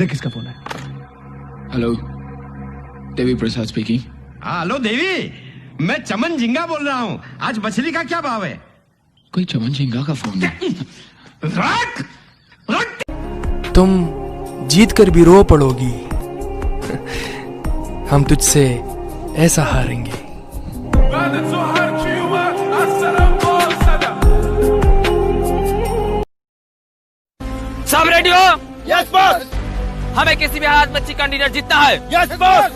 देख किसका फोन है। Hello, Devi Prasad speaking. हाँ हेलो देवी, मैं चमन झिंगा बोल रहा हूँ। आज मछली का क्या भाव है? कोई चमन झिंगा का फोन है। रख रख। तुम जीत कर भी रो पड़ोगी, हम तुझसे ऐसा हारेंगे। सब रेडी हो? Yes boss. हमें किसी भी हालत में चिकन डिनर जीतना है। Yes boss.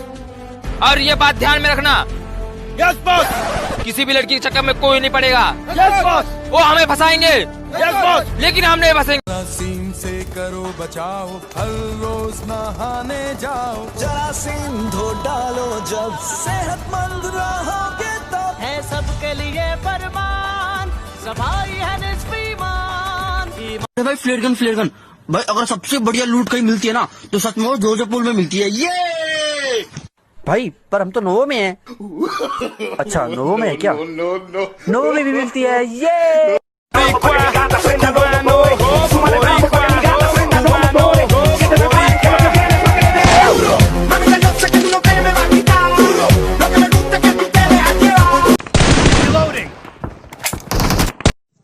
और ये बात ध्यान में रखना। Yes boss. किसी भी लड़की के चक्कर में कोई नहीं पड़ेगा। Yes boss. वो हमें फंसाएंगे। Yes boss. लेकिन हम नहीं फंसेंगे। सीन से करो बचाओ, हर रोज नहाने जाओ, जरासीम धो डालो, जब सेहतमंद रहोगे तो है सबके लिए फरमान, सफाई है निस्फी ईमान। भाई फ्लेयर गन भाई, अगर सबसे बढ़िया लूट कहीं मिलती है ना तो सच में जोधपुर में मिलती है। ये भाई पर हम तो नोवो में हैं। अच्छा नोवो में है क्या? नोवो में भी मिलती है ये।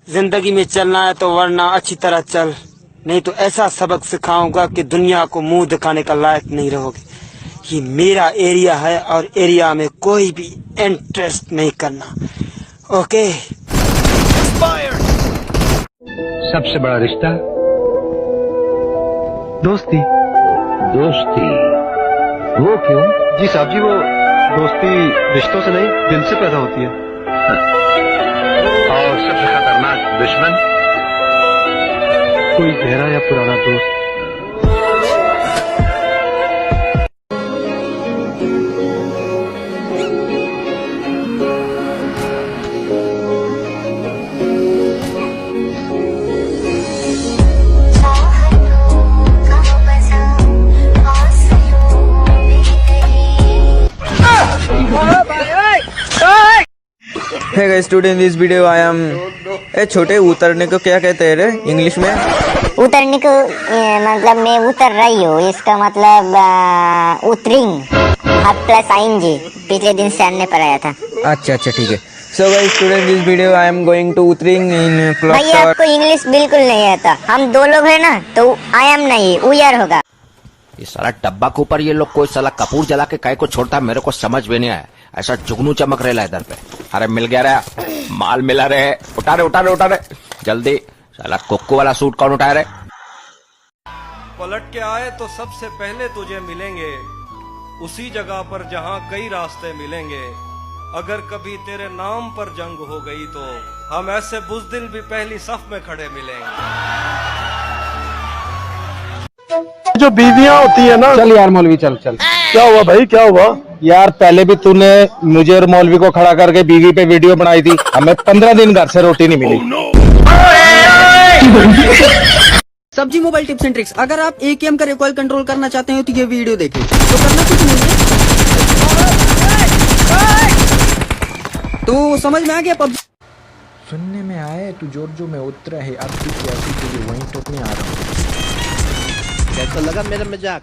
जिंदगी में चलना है तो वरना अच्छी तरह चल, नहीं तो ऐसा सबक सिखाऊंगा कि दुनिया को मुंह दिखाने का लायक नहीं रहोगे। ये मेरा एरिया है और एरिया में कोई भी इंटरेस्ट नहीं करना। ओके। सबसे बड़ा रिश्ता दोस्ती। दोस्ती। वो क्यों? जी साहब जी, वो दोस्ती रिश्तों से नहीं दिल से पैदा होती है। और सबसे खतरनाक दुश्मन? कोई गहरा या पुराना दोस्त। Hey guys, today in this video I am छोटे उतरने को क्या कहते हैं रे इंग्लिश में? उतरने को मतलब मैं उतर रही हूँ, इसका मतलब उतरिंग। हाथ प्लस आएंगे, पिछले दिन सर ने पढ़ाया था। अच्छा ठीक है। So guys, today in this video I am going to उतरिंग in plot। भाई आपको इंग्लिश बिल्कुल नहीं आता। हम दो लोग हैं ना, तो आई एम नहीं वी आर होगा। ये साला डब्बा के ऊपर ये लोग कोई साला कपूर जला के काय को छोड़ता है, मेरे को समझ में नहीं आया। ऐसा जुगनू चमक रहा है इधर पे। अरे मिल गया रे, माल मिला रे। उठा रे जल्दी। साला कोको वाला सूट कौन उठा रहे? पलट के आए तो सबसे पहले तुझे मिलेंगे उसी जगह पर जहां कई रास्ते मिलेंगे। अगर कभी तेरे नाम पर जंग हो गई तो हम ऐसे बुज़दिल भी पहली सफ में खड़े मिलेंगे। जो बीवियां होती है ना। चल यार मौलवी, चल। क्या हुआ भाई, क्या हुआ? यार पहले भी तूने मुझे और मौलवी को खड़ा करके बीवी पे वीडियो बनाई थी, हमें 15 दिन घर से रोटी नहीं मिली। सब्जी मोबाइल टिप्स एंड ट्रिक्स। अगर आप AKM का रिकॉइल कंट्रोल करना चाहते हैं तो ये वीडियो देखें। तो करना कुछ नहीं है, तो समझ में आ गया। पब सुनने में आए तू जो में उतरा है, अब भी कैसी तुझे वहीं टोकने आ रहा हूँ। कैसा लगा मेरा मजाक?